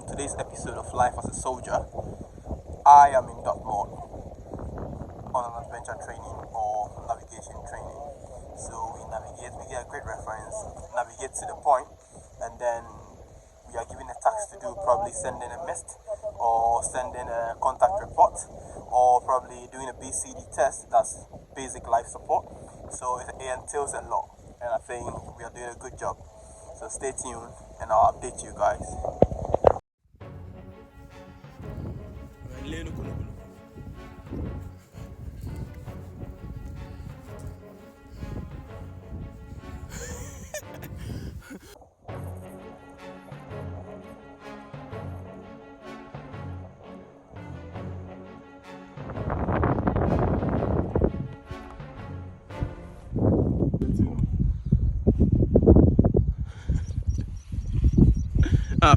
today's episode of Life as a Soldier. I am in dock mode on an adventure training or navigation training. So we navigate, we get a great reference, navigate to the point, and then we are given a task to do, probably sending a mist or sending a contact report or probably doing a BCD test, that's basic life support. So it entails a lot, and I think we are doing a good job. So stay tuned and I'll update you guys.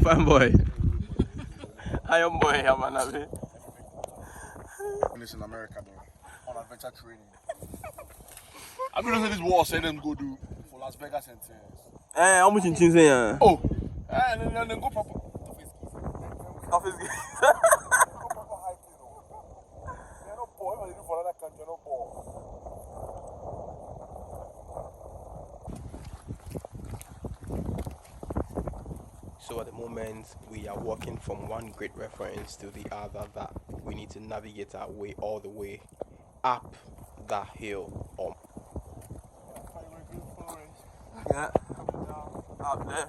Fine boy. I am boy, I'm an avi. In America, though, on adventure training. I'm gonna say this war, say them go do for Las Vegas and How much in Chinese? Oh, and then go proper. Office. They're not poor. What they do for another country, they're not poor. So at the moment, we are walking from one great reference to the other that we need to navigate our way all the way up that hill. Yeah, up there.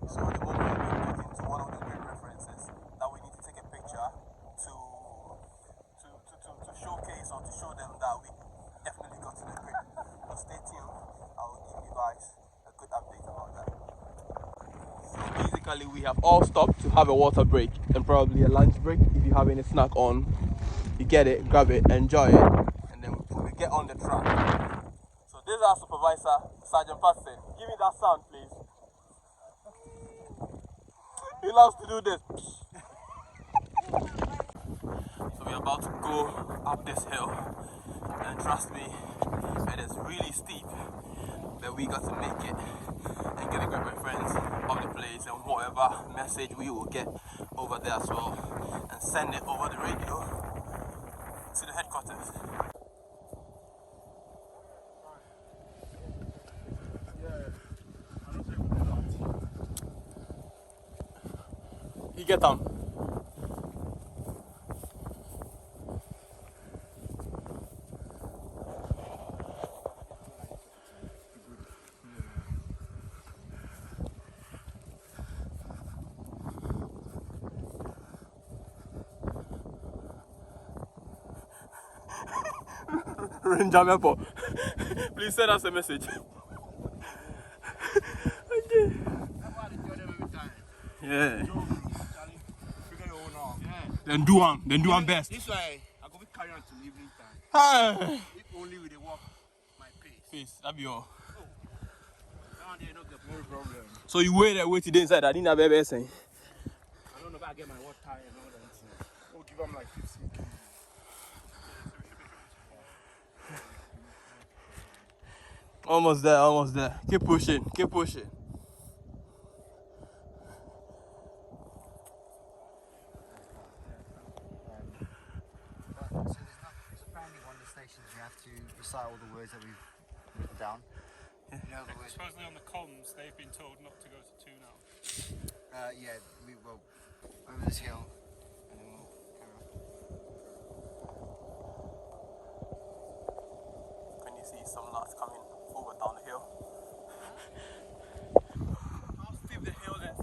So at the moment, we're getting to one of the great references that we need to take a picture to showcase or to show them that we definitely got to the grip. So stay tuned. I'll give you guys a good update about that. So basically, we have all stopped to have a water break and probably a lunch break. If you have any snack on, you get it, grab it, enjoy it, and then we get on the track. So this is our supervisor, Sergeant Patson. Give me that sound, please. He loves to do this. So we're about to go up this hill, and trust me, it is really steep, but we got to make it and get a great reference of the place and whatever message we will get over there as well, and send it over the radio to the headquarters. You get on. Ranger, please send us a message. Okay. Yeah. Then do one best. This way, I go be carrying on to evening time. Hi. If only with the walk my pace. That be all. Down there, no get no problem. So you wait today inside. I didn't have ever saying. I don't know if I get my water and all that. We'll give them like 15 kg. Almost there. Keep pushing. So apparently one of the stations you have to recite all the words that we've written down. Supposedly on the comms they've been told not to go to 2 now. Yeah, we will over this hill and then we'll carry on. Can you see some lads coming over down the hill? How steep the hill is.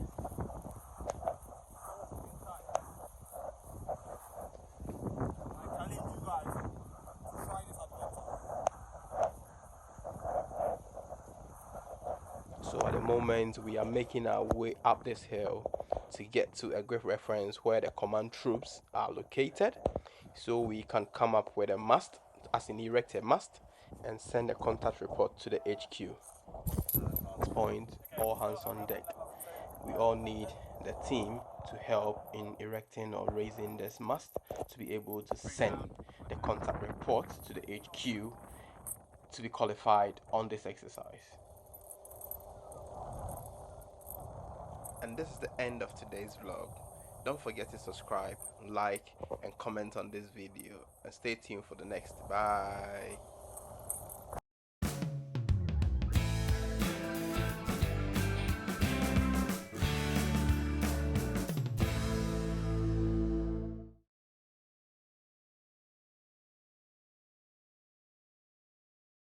I challenge you guys to try this adventure. So at the moment we are making our way up this hill to get to a great reference where the command troops are located, so we can come up with a mast, as in erect a mast, and send a contact report to the HQ. Point, all hands on deck. We all need the team to help in erecting or raising this mast to be able to send the contact report to the HQ to be qualified on this exercise. And this is the end of today's vlog. Don't forget to subscribe, like, and comment on this video, and stay tuned for the next. Bye.